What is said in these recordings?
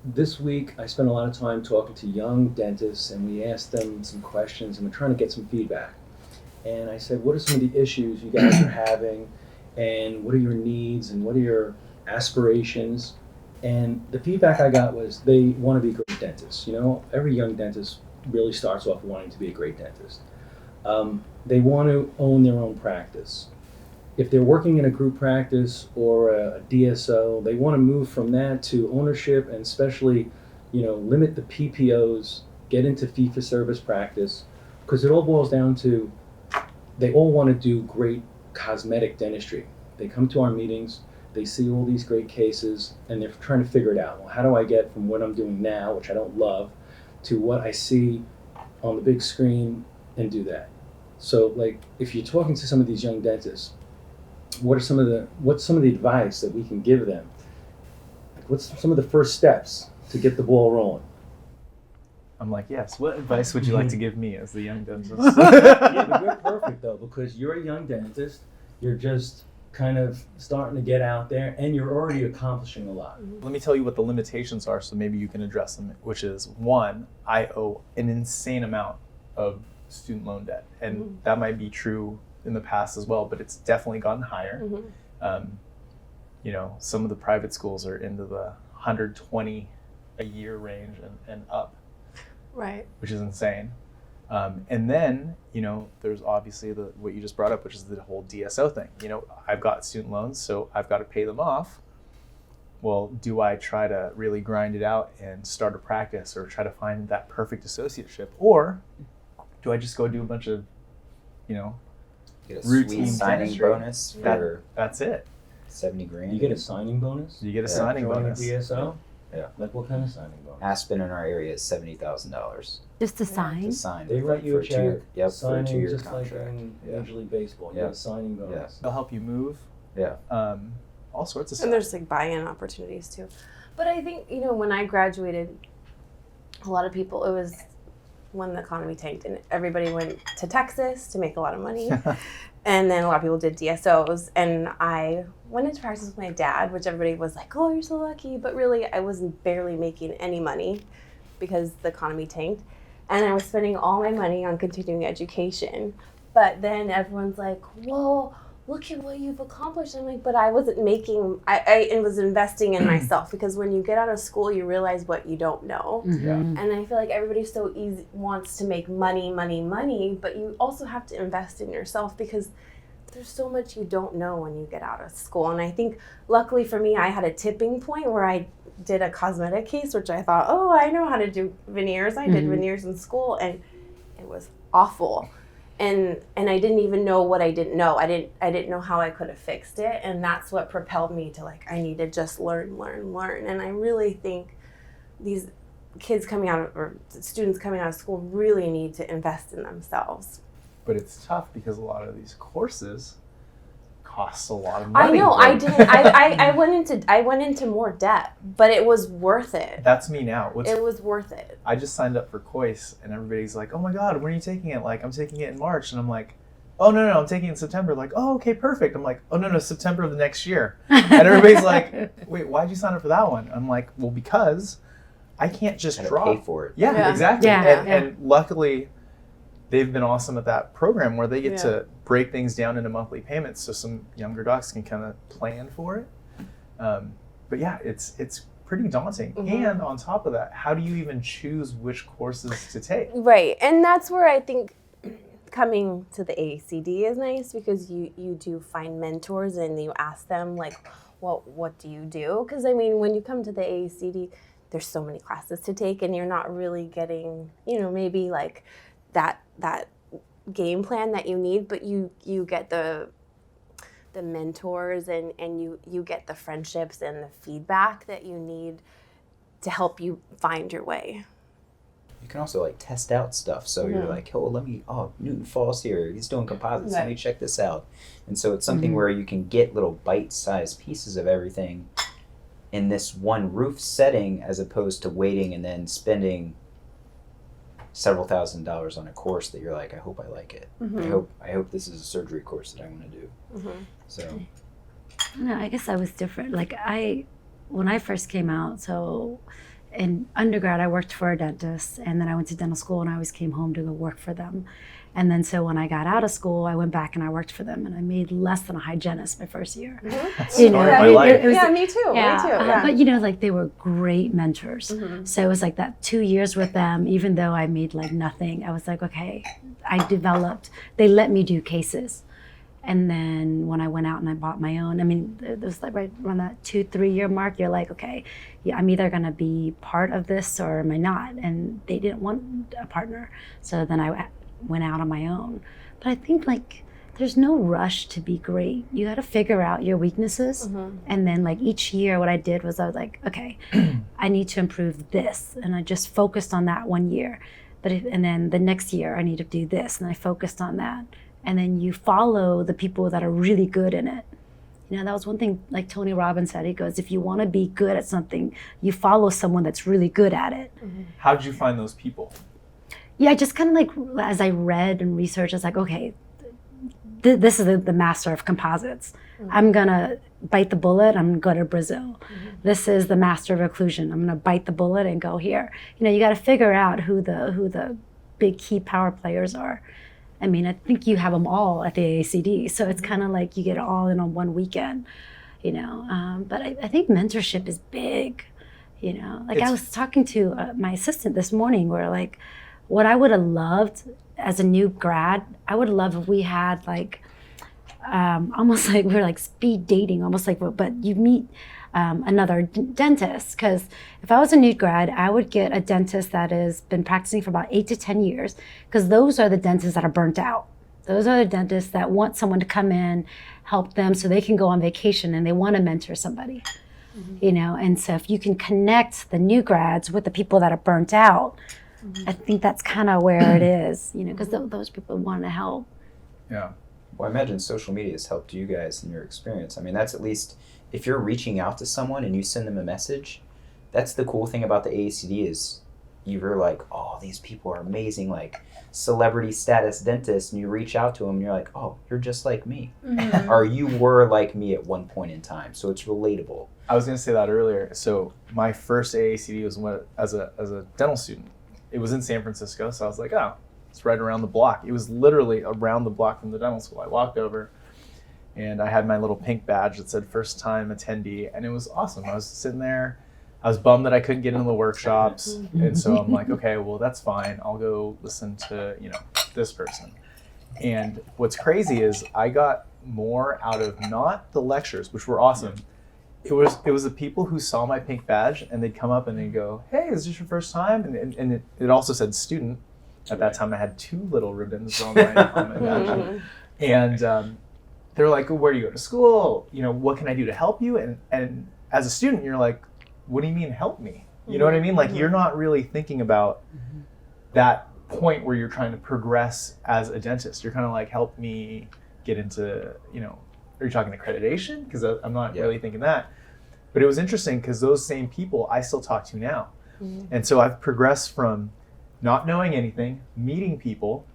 this week I spent a lot of time talking to young dentists, and we asked them some questions, and we're trying to get some feedback. And I said, what are some of the issues you guys are having, and what are your needs, and what are your aspirations? And the feedback I got was they want to be great dentists. Every young dentist really starts off wanting to be a great dentist. They want to own their own practice. If they're working in a group practice or a DSO, they want to move from that to ownership, and especially, limit the PPOs, get into fee-for-service practice, because it all boils down to they all want to do great cosmetic dentistry. They come to our meetings, they see all these great cases, and they're trying to figure it out. Well, how do I get from what I'm doing now, which I don't love, to what I see on the big screen and do that? So, if you're talking to some of these young dentists, what's some of the advice that we can give them? What's some of the first steps to get the ball rolling? I'm like, yes. What advice would you like to give me as the young dentist? Yeah, but you're perfect though, because you're a young dentist. You're just kind of starting to get out there, and you're already accomplishing a lot. Let me tell you what the limitations are, so maybe you can address them. Which is, one, I owe an insane amount of student loan debt, and that might be true in the past as well, but it's definitely gotten higher. Some of the private schools are into the 120 a year range and up. Right. Which is insane. And then, there's obviously what you just brought up, which is the whole DSO thing. I've got student loans, so I've got to pay them off. Well, do I try to really grind it out and start a practice, or try to find that perfect associateship? Or do I just go do a bunch of, Get a routine sweet signing dentistry? bonus for That's it. 70 grand. You get a signing bonus? You get a signing Joining bonus. a DSO? Yeah. Like what kind of signing bonus? Aspen in our area is $70,000 Just to sign? to sign. They write you for a a check, 2-year, for a signing 2-year just contract. like in Yeah. Major League Baseball. You Yeah. get a signing bonus. They'll help you move. Yeah. All sorts of stuff. And there's buy-in opportunities too. But I think, when I graduated, a lot of people, it was when the economy tanked and everybody went to Texas to make a lot of money. And then a lot of people did DSOs. And I went into practice with my dad, which everybody was like, oh, you're so lucky. But really, I was barely making any money because the economy tanked. And I was spending all my money on continuing education. But then everyone's like, whoa, look at what you've accomplished. I'm like, but I wasn't making, I was investing in myself, because when you get out of school, you realize what you don't know. Yeah. And I feel like everybody so easy wants to make money, but you also have to invest in yourself, because there's so much you don't know when you get out of school. And I think luckily for me, I had a tipping point where I did a cosmetic case, which I thought, oh, I know how to do veneers. I did veneers in school, and it was awful. And I didn't even know what I didn't know. I didn't know how I could have fixed it. And that's what propelled me to I need to just learn. And I really think these kids or students coming out of school really need to invest in themselves. But it's tough because a lot of these courses cost a lot of money. I know. I didn't. I went into more debt, but it was worth it. That's me now. It was worth it. I just signed up for COIS, and everybody's like, "Oh my God, when are you taking it?" I'm taking it in March, and I'm like, "Oh no, I'm taking it in September." Like, "Oh, okay, perfect." I'm like, "Oh no, September of the next year." And everybody's like, "Wait, why'd you sign up for that one?" I'm like, "Well, because I can't just Gotta drop." pay for it. Yeah, exactly. Yeah, And luckily, they've been awesome at that program where they get to break things down into monthly payments, so some younger docs can kind of plan for it. But yeah, it's pretty daunting. And on top of that, how do you even choose which courses to take? Right, and that's where I think coming to the AACD is nice, because you do find mentors and you ask them what do you do? Because when you come to the AACD, there's so many classes to take, and you're not really getting maybe that game plan that you need, but you get the mentors and you get the friendships and the feedback that you need to help you find your way. You can also test out stuff. So you're like, Newton Falls here. He's doing composites. Let me check this out. And so it's something where you can get little bite-sized pieces of everything in this one roof setting, as opposed to waiting and then spending several $1,000s on a course that you're like, I hope I like it. I hope this is a surgery course that I want to do. So No, I guess I was different. When I first came out, so in undergrad, I worked for a dentist, and then I went to dental school, and I always came home to go work for them. And then so when I got out of school, I went back and I worked for them, and I made less than a hygienist my first year. That's the story of my life. Yeah, me too. Yeah, Me too. Yeah. but like they were great mentors. So it was like that 2 years with them, even though I made like nothing, I was like, okay, they let me do cases. And then when I went out and I bought my own, I mean, it was like right around that 2-3 year mark, you're like, okay, yeah, I'm either gonna be part of this or am I not? And they didn't want a partner. So then I went out on my own. But I think like there's no rush to be great. You got to figure out your weaknesses. And then like each year what I did was I was like, okay, I need to improve this. And I just focused on that 1 year. And then the next year I need to do this. And I focused on that. And then you follow the people that are really good in it. You know, that was one thing like Tony Robbins said. He goes, if you want to be good at something, you follow someone that's really good at it. How did you find those people? Yeah, just kind of like as I read and researched, I was like, okay, this is the master of composites. I'm gonna bite the bullet. I'm gonna go to Brazil. This is the master of occlusion. I'm gonna bite the bullet and go here. You know, you got to figure out who the big key power players are. I mean, I think you have them all at the AACD, so it's kind of like you get it all in on one weekend. You know, but I think mentorship is big. You know, like I was talking to my assistant this morning, where like, what I would have loved as a new grad, I would love if we had like, almost like we're like speed dating, almost like, but you meet another dentist. Because if I was a new grad, I would get a dentist that has been practicing for about 8 to 10 years, because those are the dentists that are burnt out. Those are the dentists that want someone to come in, help them so they can go on vacation and they want to mentor somebody. You know, and so if you can connect the new grads with the people that are burnt out, I think that's kind of where it is, you know, because those people want to help. Yeah. Well, I imagine social media has helped you guys in your experience. I mean, that's at least, if you're reaching out to someone and you send them a message, that's the cool thing about the AACD is you're like, oh, these people are amazing, like celebrity status dentists, and you reach out to them and you're like, oh, you're just like me. Or you were like me at one point in time. So it's relatable. I was going to say that earlier. So my first AACD was as a dental student. It was in San Francisco, so I was like, oh, it's right around the block. It was literally around the block from the dental school. I walked over, and I had my little pink badge that said first time attendee, and it was awesome. I was sitting there. I was bummed that I couldn't get into the workshops, and so I'm like, okay, well, that's fine. I'll go listen to, this person. And what's crazy is I got more out of not the lectures, which were awesome. It was the people who saw my pink badge and they'd come up and they'd go, hey, is this your first time? And it also said student. At that time I had 2 little ribbons on my badge. And they're like, where do you go to school? What can I do to help you? And as a student, you're like, what do you mean help me? You know what I mean? Like you're not really thinking about that point where you're trying to progress as a dentist. You're kind of like, help me get into, are you talking accreditation? Because I'm not really thinking that. But it was interesting because those same people I still talk to now. And so I've progressed from not knowing anything, meeting people.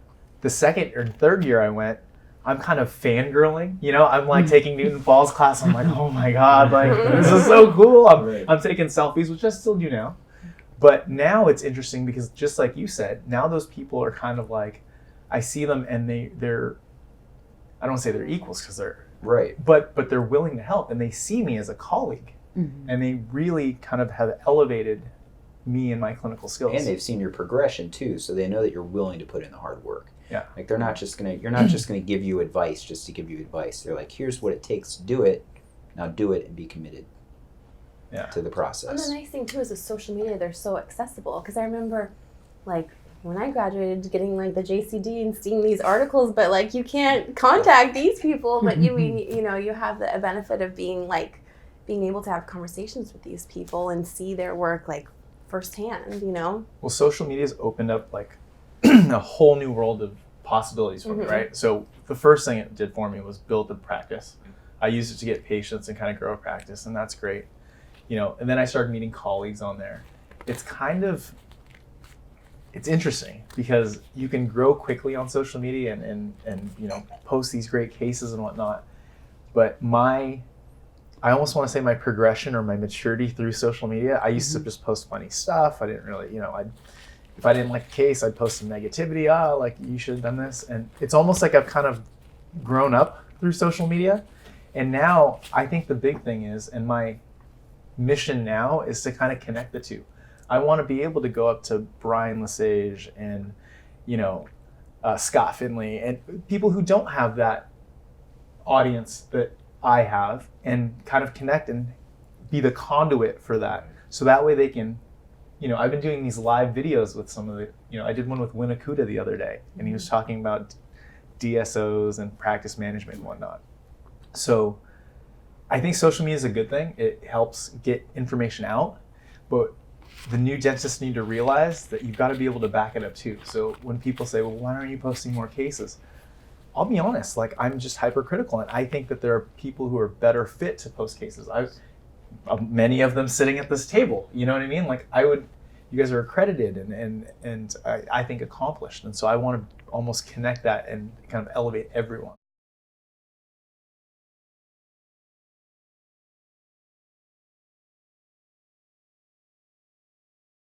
The second or third year I went, I'm kind of fangirling. I'm like taking Newton Falls class. I'm like, oh my God, like this is so cool. I'm taking selfies, which I still do now. But now it's interesting because just like you said, now those people are kind of like, I see them and they're, I don't want to say they're equals because they're, right. But they're willing to help and they see me as a colleague. And they really kind of have elevated me and my clinical skills. And they've seen your progression too, so they know that you're willing to put in the hard work. Yeah. Like you're not just gonna give you advice just to give you advice. They're like, here's what it takes to do it. Now do it and be committed to the process. And the nice thing too is with social media, they're so accessible. Because I remember, like, when I graduated, getting like the JCD and seeing these articles, but like you can't contact these people. But you have the benefit of being able to have conversations with these people and see their work like firsthand. Well, social media has opened up like a whole new world of possibilities for me, right? So the first thing it did for me was build the practice. I used it to get patients and kind of grow a practice, and that's great. And then I started meeting colleagues on there. It's interesting because you can grow quickly on social media and post these great cases and whatnot. But my I almost want to say my progression or my maturity through social media. I used to just post funny stuff. I didn't really, if I didn't like a case, I'd post some negativity. Like you should have done this. And it's almost like I've kind of grown up through social media. And now I think the big thing is, and my mission now is to kind of connect the two. I want to be able to go up to Brian Lesage and, Scott Finley and people who don't have that audience that I have, and kind of connect and be the conduit for that. So that way they can, I've been doing these live videos with some of the, I did one with Winnakuda the other day, and he was talking about DSOs and practice management and whatnot. So I think social media is a good thing. It helps get information out, but the new dentists need to realize that you've got to be able to back it up too. So when people say, well, why aren't you posting more cases? I'll be honest, I'm just hypercritical, and I think that there are people who are better fit to post cases. Many of them sitting at this table, you know what I mean? You guys are accredited and I think accomplished. And so I want to almost connect that and kind of elevate everyone.